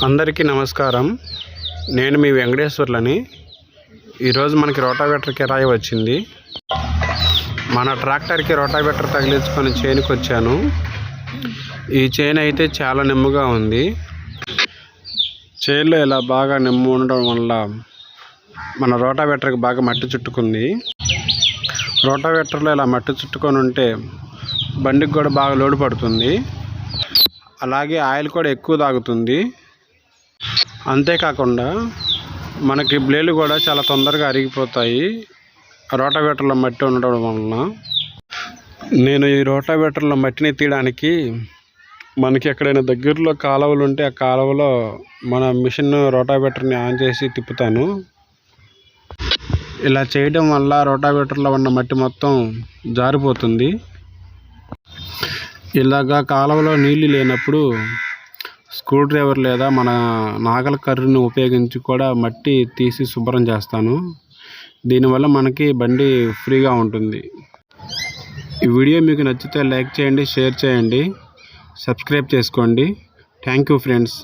అందరికీ నమస్కారం. నేను మీ వెంకటేశ్వర్లని. ఈరోజు మనకి రోటావేటర్ కిరాయి వచ్చింది. మన ట్రాక్టర్కి రోటావేటర్ తగిలించుకొని చేనుకి వచ్చాను. ఈ చేను అయితే చాలా నెమ్ముగా ఉంది. చేనులో ఇలా బాగా నెమ్ము ఉండడం వల్ల మన రోటావేటర్కి బాగా మట్టి చుట్టుకుంది. రోటావేటర్లో ఇలా మట్టి చుట్టుకొని ఉంటే బండికి కూడా బాగా లోడు పడుతుంది. అలాగే ఆయిల్ కూడా ఎక్కువ తాగుతుంది. అంతేకాకుండా మనకి బ్లేడ్లు కూడా చాలా తొందరగా అరిగిపోతాయి రోటావేటర్లో మట్టి ఉండడం వలన. నేను ఈ రోటావేటర్లో మట్టిని తీయడానికి మనకి ఎక్కడైనా దగ్గరలో కాలువలు ఉంటే ఆ కాలువలో మన మిషన్ రోటావేటర్ని ఆన్ చేసి తిప్పుతాను. ఇలా చేయడం వల్ల రోటావేటర్లో ఉన్న మట్టి మొత్తం జారిపోతుంది. ఇలాగా కాలువలో నీళ్ళు లేనప్పుడు స్క్రూ డ్రైవర్ లేదా మన నాగల కర్రను ఉపయోగించి కూడా మట్టి తీసి శుభ్రం చేస్తాను. దీనివల్ల మనకి బండి ఫ్రీగా ఉంటుంది. ఈ వీడియో మీకు నచ్చితే లైక్ చేయండి, షేర్ చేయండి, సబ్స్క్రైబ్ చేసుకోండి. Thank you friends.